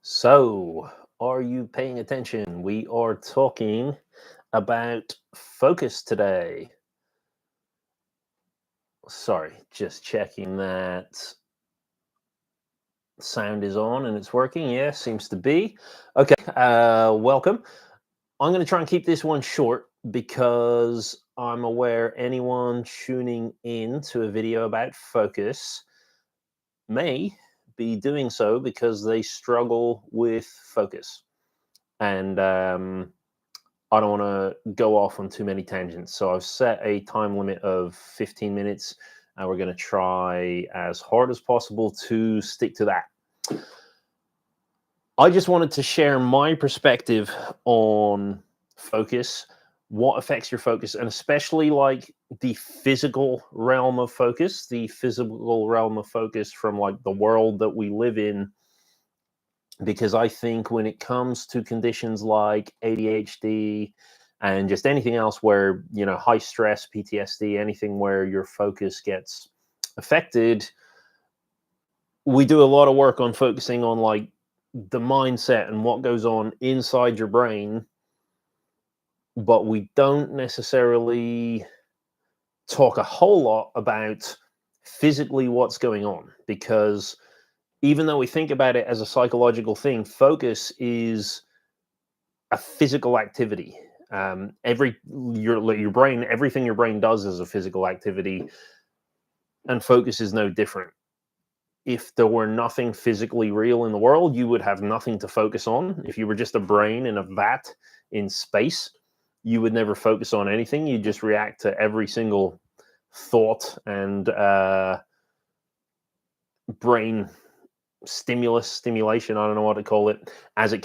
So, are you paying attention? We are talking about focus today. Sorry, just checking that sound is on and it's working. Yeah, seems to be. Okay, welcome. I'm going to try and keep this one short because I'm aware anyone tuning in to a video about focus may be doing so because they struggle with focus. And I don't want to go off on too many tangents. So I've set a time limit of 15 minutes, and we're going to try as hard as possible to stick to that. I just wanted to share my perspective on focus, what affects your focus, and especially like the physical realm of focus, from like the world that we live in. Because I think when it comes to conditions like ADHD and just anything else where, high stress, PTSD, anything where your focus gets affected, we do a lot of work on focusing on like the mindset and what goes on inside your brain, but we don't necessarily talk a whole lot about physically what's going on, because even though we think about it as a psychological thing, focus is a physical activity. Your brain, everything your brain does is a physical activity, and focus is no different. If there were nothing physically real in the world, you would have nothing to focus on. If you were just a brain in a vat in space, you would never focus on anything. You just react to every single thought and brain stimulation, I don't know what to call it, as it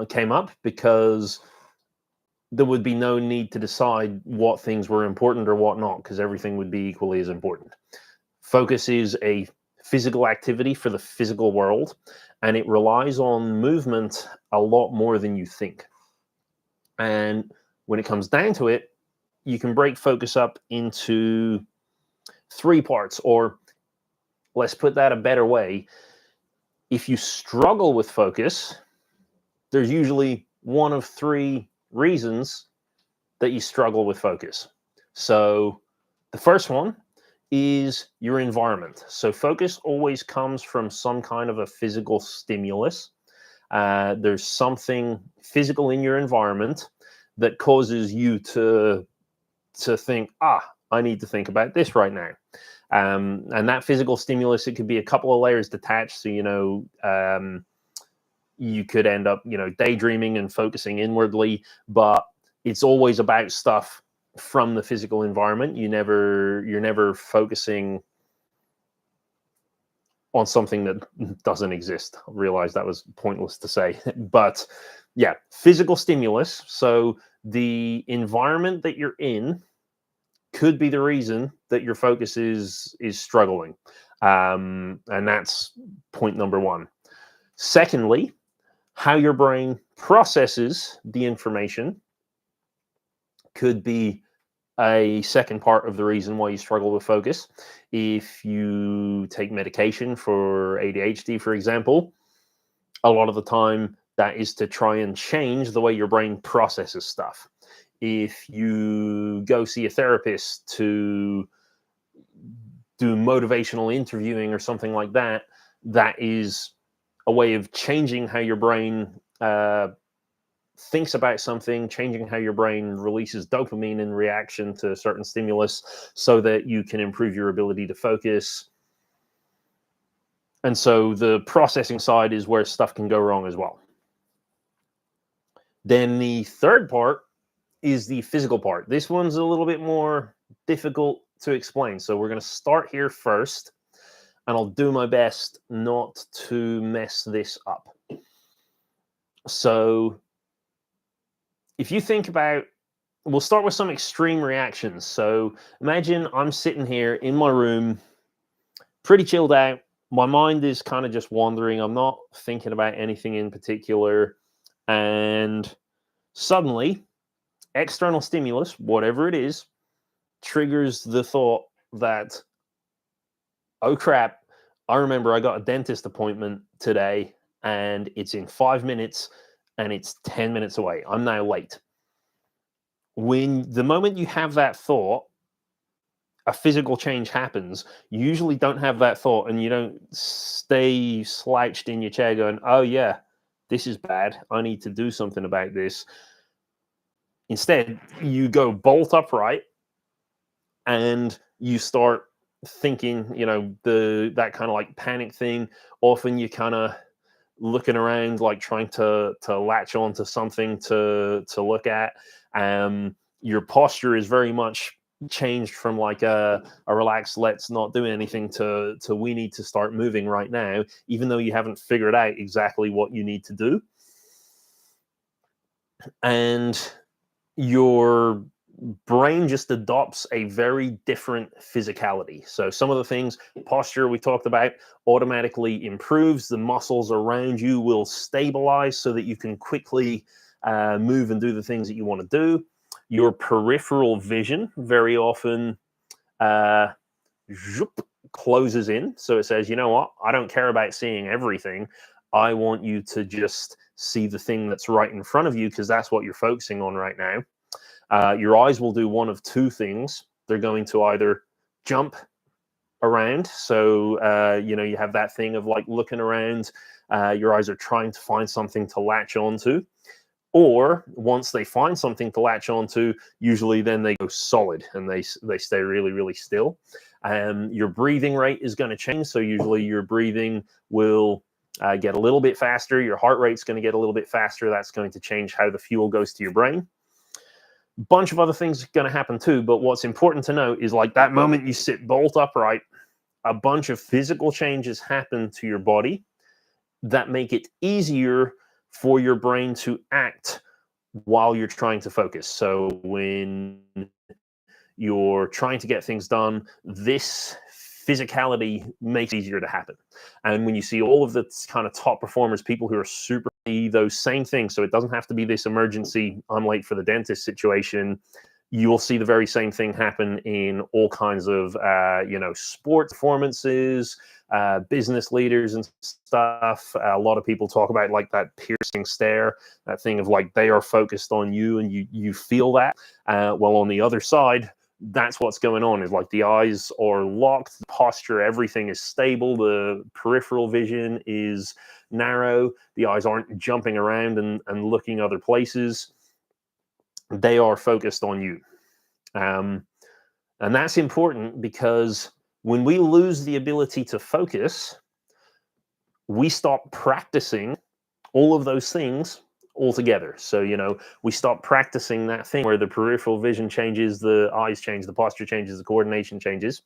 came up, because there would be no need to decide what things were important or what not, because everything would be equally as important. Focus is a physical activity for the physical world, and it relies on movement a lot more than you think. And when it comes down to it, you can break focus up into three parts, or let's put that a better way. If you struggle with focus, there's usually one of three reasons that you struggle with focus. So the first one is your environment. So focus always comes from some kind of a physical stimulus. There's something physical in your environment that causes you to think, I need to think about this right now. And that physical stimulus, it could be a couple of layers detached. So, you could end up, daydreaming and focusing inwardly, but it's always about stuff from the physical environment. You're never focusing on something that doesn't exist. I realized that was pointless to say, but yeah, physical stimulus. So the environment that you're in could be the reason that your focus is struggling. And that's point number one. Secondly, how your brain processes the information could be a second part of the reason why you struggle with focus. If you take medication for ADHD, for example, a lot of the time that is to try and change the way your brain processes stuff. If you go see a therapist to do motivational interviewing or something like that, that is a way of changing how your brain thinks about something, changing how your brain releases dopamine in reaction to certain stimulus so that you can improve your ability to focus. And so the processing side is where stuff can go wrong as well. Then the third part is the physical part. This one's a little bit more difficult to explain. So we're going to start here first, and I'll do my best not to mess this up. So if you think about, we'll start with some extreme reactions. So imagine I'm sitting here in my room, pretty chilled out. My mind is kind of just wandering. I'm not thinking about anything in particular. And suddenly, external stimulus, whatever it is, triggers the thought that, oh crap, I remember I got a dentist appointment today and it's in 5 minutes and it's 10 minutes away. I'm now late. When the moment you have that thought, a physical change happens. You usually don't have that thought, and you don't stay slouched in your chair going, oh yeah, this is bad, I need to do something about this. Instead, you go bolt upright and you start thinking, that kind of like panic thing. Often you kind of looking around, like trying to latch onto something to look at. Your posture is very much changed from like a relaxed, let's not do anything, to we need to start moving right now, even though you haven't figured out exactly what you need to do. And your brain just adopts a very different physicality. So some of the things, posture we talked about, automatically improves. The muscles around you will stabilize so that you can quickly move and do the things that you want to do. Your peripheral vision very often closes in. So it says, you know what? I don't care about seeing everything. I want you to just see the thing that's right in front of you, because that's what you're focusing on right now. Your eyes will do one of two things. They're going to either jump around. So, you have that thing of like looking around. Your eyes are trying to find something to latch onto. Or once they find something to latch onto, usually then they go solid and they stay really, really still. Your breathing rate is going to change. So usually your breathing will get a little bit faster. Your heart rate's going to get a little bit faster. That's going to change how the fuel goes to your brain. Bunch of other things are going to happen too, but what's important to note is like that moment you sit bolt upright, a bunch of physical changes happen to your body that make it easier for your brain to act while you're trying to focus. So when you're trying to get things done, this physicality makes it easier to happen. And when you see all of the kind of top performers, people who are super, those same things, so it doesn't have to be this emergency, I'm late for the dentist situation. You will see the very same thing happen in all kinds of, sports performances, business leaders and stuff. A lot of people talk about like that piercing stare, that thing of like they are focused on you and you feel that. Well, on the other side, that's what's going on, is like the eyes are locked, the posture, everything is stable, the peripheral vision is narrow, the eyes aren't jumping around and looking other places. They are focused on you. And that's important because when we lose the ability to focus, we stop practicing all of those things altogether. So, we stop practicing that thing where the peripheral vision changes, the eyes change, the posture changes, the coordination changes.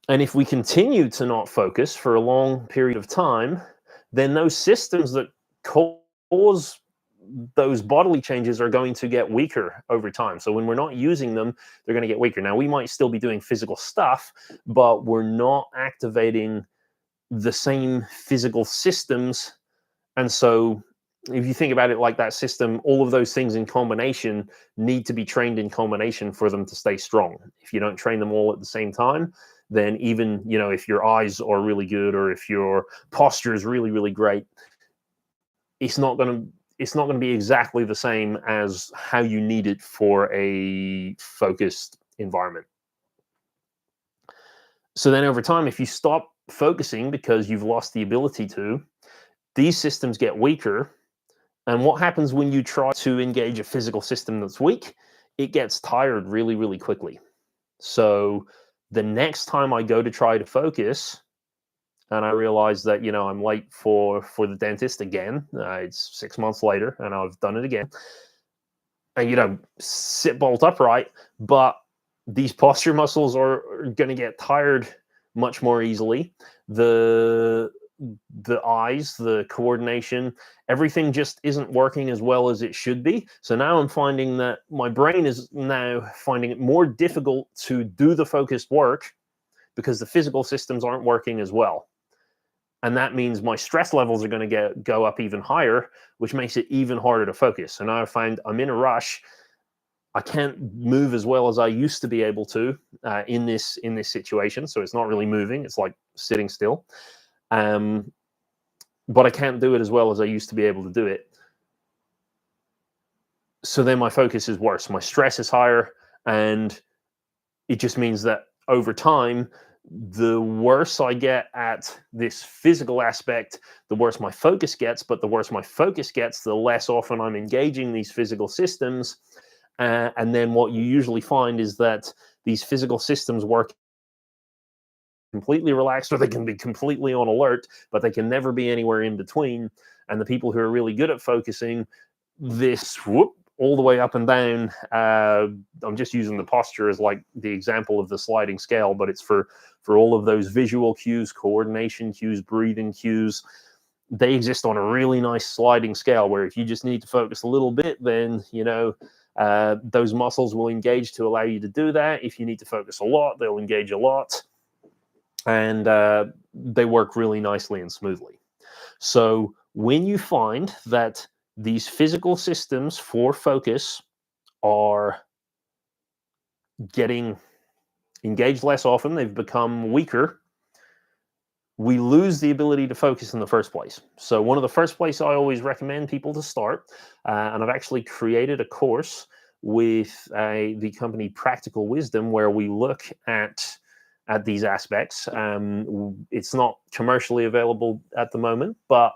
And if we continue to not focus for a long period of time, then those systems that cause those bodily changes are going to get weaker over time. So when we're not using them, they're going to get weaker. Now, we might still be doing physical stuff, but we're not activating the same physical systems. And so if you think about it like that system, all of those things in combination need to be trained in combination for them to stay strong. If you don't train them all at the same time, then even, if your eyes are really good or if your posture is really, really great, it's not going to be exactly the same as how you need it for a focused environment. So then over time, if you stop focusing because you've lost the ability to, these systems get weaker. And what happens when you try to engage a physical system that's weak? It gets tired really, really quickly. So the next time I go to try to focus, and I realize that, I'm late for the dentist again, it's 6 months later and I've done it again. And, sit bolt upright, but these posture muscles are going to get tired much more easily. The eyes, the coordination, everything just isn't working as well as it should be. So now I'm finding that my brain is now finding it more difficult to do the focused work because the physical systems aren't working as well. And that means my stress levels are going to go up even higher, which makes it even harder to focus. So now I find I'm in a rush. I can't move as well as I used to be able to in this situation. So it's not really moving. It's like sitting still. But I can't do it as well as I used to be able to do it. So then my focus is worse. My stress is higher, and it just means that over time, the worse I get at this physical aspect, the worse my focus gets. But the worse my focus gets, the less often I'm engaging these physical systems. And then what you usually find is that these physical systems work completely relaxed, or they can be completely on alert, but they can never be anywhere in between. And the people who are really good at focusing, this whoop all the way up and down. I'm just using the posture as like the example of the sliding scale, but it's for all of those visual cues, coordination cues, breathing cues. They exist on a really nice sliding scale where if you just need to focus a little bit, then those muscles will engage to allow you to do that. If you need to focus a lot, they'll engage a lot, and they work really nicely and smoothly. So when you find that these physical systems for focus are getting engaged less often, they've become weaker, we lose the ability to focus in the first place. So one of the first places I always recommend people to start, and I've actually created a course with the company Practical Wisdom where we look at these aspects. It's not commercially available at the moment, but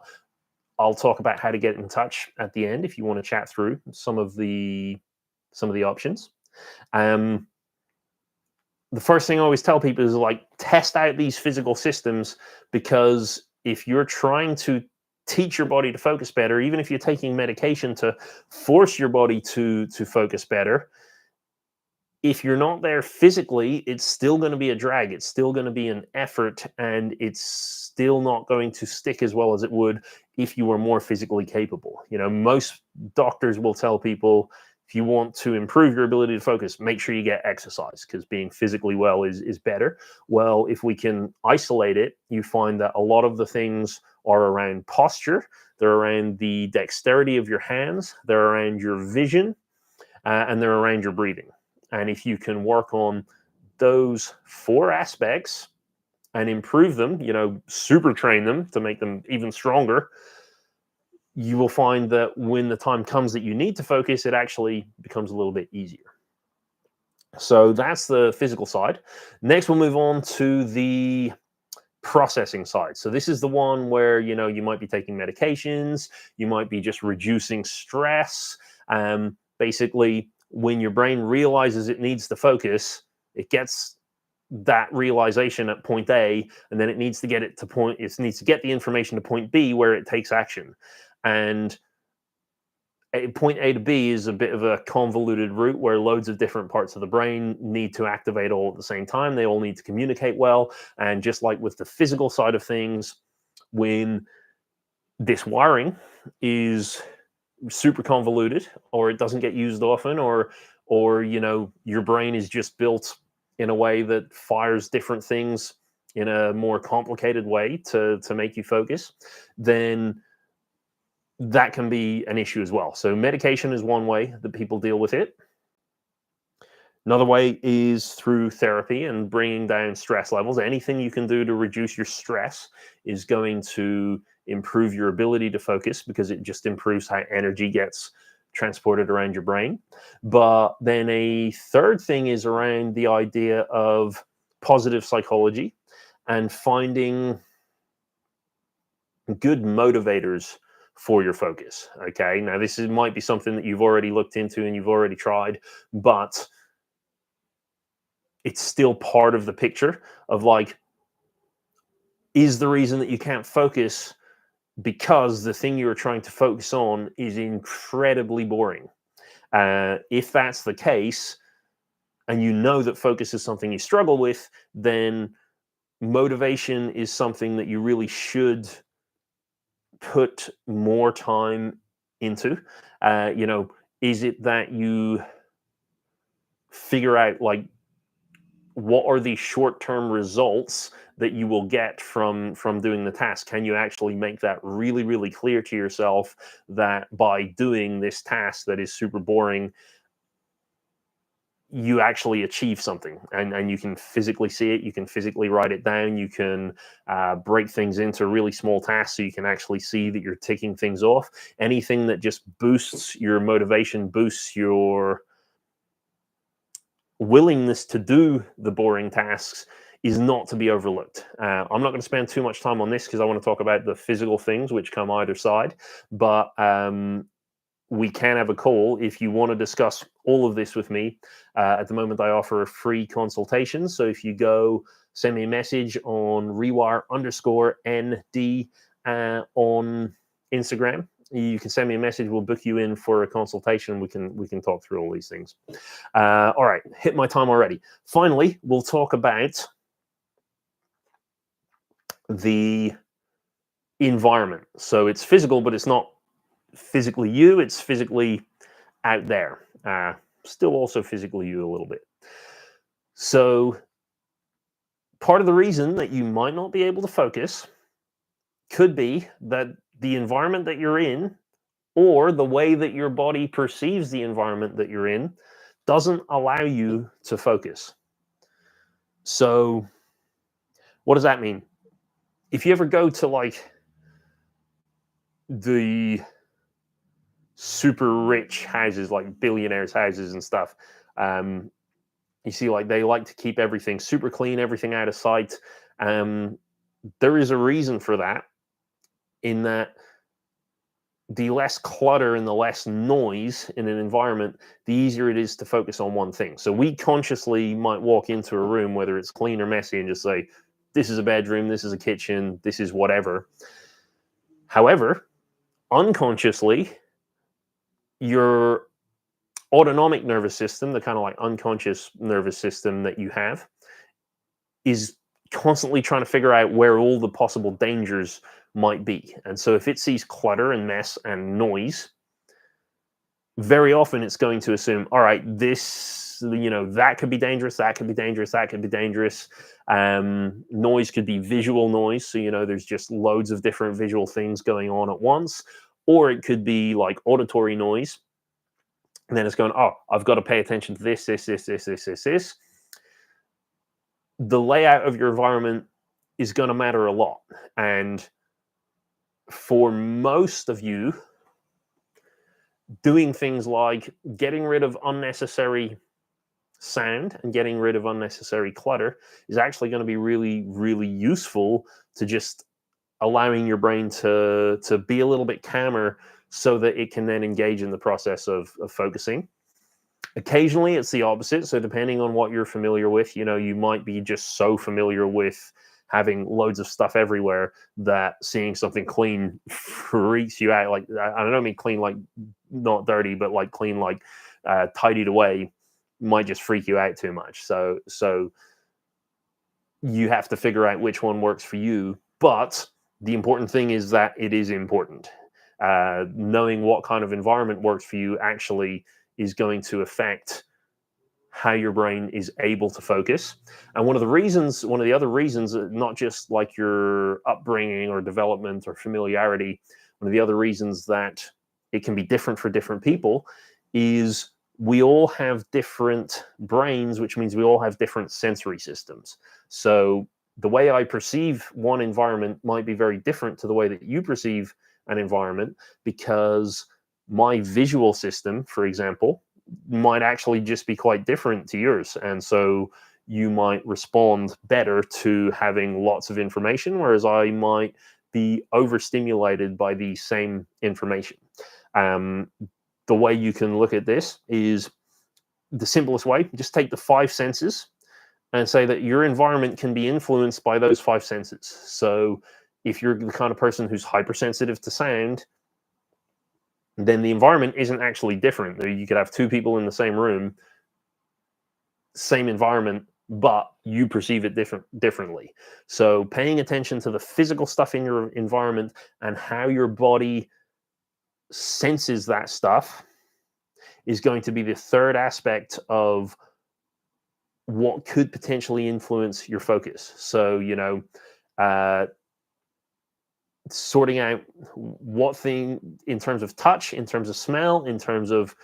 I'll talk about how to get in touch at the end if you want to chat through some of the options. The first thing I always tell people is like test out these physical systems, because if you're trying to teach your body to focus better, even if you're taking medication to force your body to focus better, if you're not there physically, it's still going to be a drag. It's still going to be an effort, and it's still not going to stick as well as it would if you were more physically capable. Most doctors will tell people, if you want to improve your ability to focus, make sure you get exercise, because being physically well is better. Well, if we can isolate it, you find that a lot of the things are around posture, they're around the dexterity of your hands, they're around your vision, and they're around your breathing. And if you can work on those 4 aspects and improve them, super train them to make them even stronger, you will find that when the time comes that you need to focus, it actually becomes a little bit easier. So that's the physical side. Next, we'll move on to the processing side. So this is the one where, you might be taking medications, you might be just reducing stress. Basically, when your brain realizes it needs to focus, it gets that realization at point A, and then it needs to get the information to point B where it takes action. And point A to B is a bit of a convoluted route where loads of different parts of the brain need to activate all at the same time. They all need to communicate well. And just like with the physical side of things, when this wiring is super convoluted, or it doesn't get used often, or your brain is just built in a way that fires different things in a more complicated way to make you focus, then that can be an issue as well. So medication is one way that people deal with it. Another way is through therapy and bringing down stress levels. Anything you can do to reduce your stress is going to improve your ability to focus, because it just improves how energy gets transported around your brain. But then a third thing is around the idea of positive psychology and finding good motivators for your focus. Okay, now this might be something that you've already looked into and you've already tried, but it's still part of the picture of like, is the reason that you can't focus because the thing you're trying to focus on is incredibly boring? If that's the case, and you know that focus is something you struggle with, then motivation is something that you really should put more time into. Is it that you figure out like what are the short-term results that you will get from doing the task? Can you actually make that really, really clear to yourself that by doing this task that is super boring, you actually achieve something, and you can physically see it, you can physically write it down, you can break things into really small tasks so you can actually see that you're ticking things off. Anything that just boosts your motivation, boosts your willingness to do the boring tasks, is not to be overlooked. I'm not going to spend too much time on this because I want to talk about the physical things which come either side, but we can have a call if you want to discuss all of this with me. At the moment, I offer a free consultation. So if you go send me a message on rewire_ND on Instagram, you can send me a message. We'll book you in for a consultation. We can talk through all these things. All right, hit my time already. Finally, we'll talk about the environment. So it's physical, but it's not physically you. It's physically out there. Still also physically you a little bit. So part of the reason that you might not be able to focus could be that the environment that you're in, or the way that your body perceives the environment that you're in, doesn't allow you to focus. So what does that mean? If you ever go to like the super rich houses, like billionaires' houses and stuff, you see like they like to keep everything super clean, everything out of sight. There is a reason for that, in that the less clutter and the less noise in an environment, the easier it is to focus on one thing. So we consciously might walk into a room, whether it's clean or messy, and just say, this is a bedroom, this is a kitchen, this is whatever. However, unconsciously, your autonomic nervous system, the kind of like unconscious nervous system that you have, is constantly trying to figure out where all the possible dangers might be. And so if it sees clutter and mess and noise, very often it's going to assume, all right, this, that could be dangerous, that could be dangerous, that could be dangerous. Noise could be visual noise. So, there's just loads of different visual things going on at once. Or it could be like auditory noise. And then it's going, oh, I've got to pay attention to this. The layout of your environment is going to matter a lot. And for most of you, doing things like getting rid of unnecessary sound and getting rid of unnecessary clutter is actually going to be really, really useful to just allowing your brain to be a little bit calmer so that it can then engage in the process of focusing. Occasionally, it's the opposite. So depending on what you're familiar with, you might be just so familiar with having loads of stuff everywhere that seeing something clean freaks you out. Like, I don't mean clean like not dirty, but like clean like tidied away might just freak you out too much. So you have to figure out which one works for you. But the important thing is that it is important. Knowing what kind of environment works for you actually is going to affect how your brain is able to focus. And one of the other reasons, not just like your upbringing or development or familiarity, one of the other reasons that it can be different for different people is we all have different brains, which means we all have different sensory systems. So the way I perceive one environment might be very different to the way that you perceive an environment, because my visual system, for example, might actually just be quite different to yours. And so you might respond better to having lots of information, whereas I might be overstimulated by the same information. The way you can look at this is the simplest way. Just take the 5 senses and say that your environment can be influenced by those 5 senses. So if you're the kind of person who's hypersensitive to sound, then the environment isn't actually different. You could have 2 people in the same room, same environment, but you perceive it differently. So paying attention to the physical stuff in your environment and how your body senses that stuff is going to be the third aspect of what could potentially influence your focus. So, sorting out what thing in terms of touch, in terms of smell, in terms of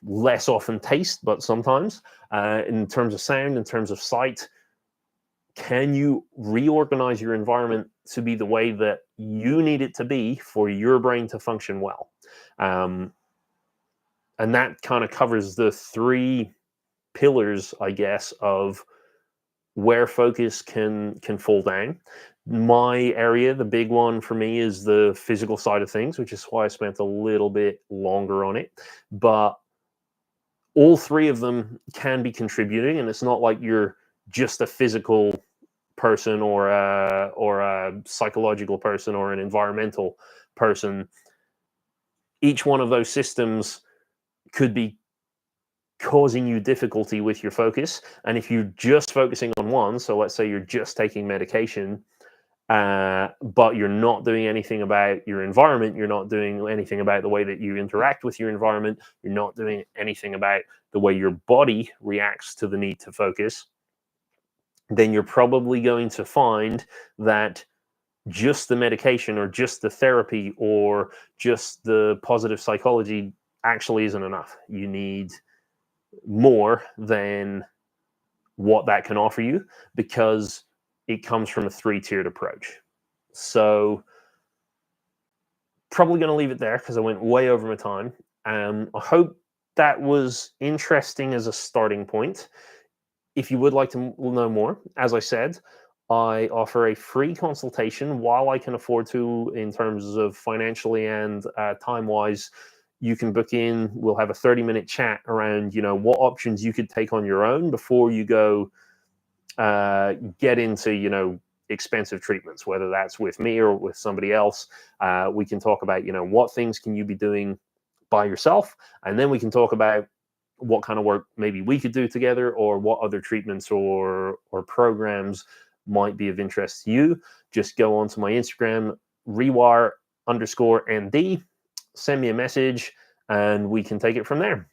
less often taste, but sometimes. In terms of sound, in terms of sight, can you reorganize your environment to be the way that you need it to be for your brain to function well? Um, and that kind of covers the three pillars, I guess, of where focus can fall down. My area, the big one for me, is the physical side of things, which is why I spent a little bit longer on it. But all three of them can be contributing, and it's not like you're just a physical person or a psychological person or an environmental person. Each one of those systems could be causing you difficulty with your focus. And if you're just focusing on one, so let's say you're just taking medication, but you're not doing anything about your environment, you're not doing anything about the way that you interact with your environment, you're not doing anything about the way your body reacts to the need to focus, then you're probably going to find that just the medication or just the therapy or just the positive psychology actually isn't enough. You need more than what that can offer you, because it comes from a three-tiered approach. So probably going to leave it there because I went way over my time. I hope that was interesting as a starting point. If you would like to know more, as I said, I offer a free consultation while I can afford to, in terms of financially and time-wise. You can book in. We'll have a 30-minute chat around, what options you could take on your own before you go get into, expensive treatments, whether that's with me or with somebody else. We can talk about, what things can you be doing by yourself, and then we can talk about what kind of work maybe we could do together, or what other treatments or programs might be of interest to you. Just go on to my Instagram, rewire_nd, send me a message, and we can take it from there.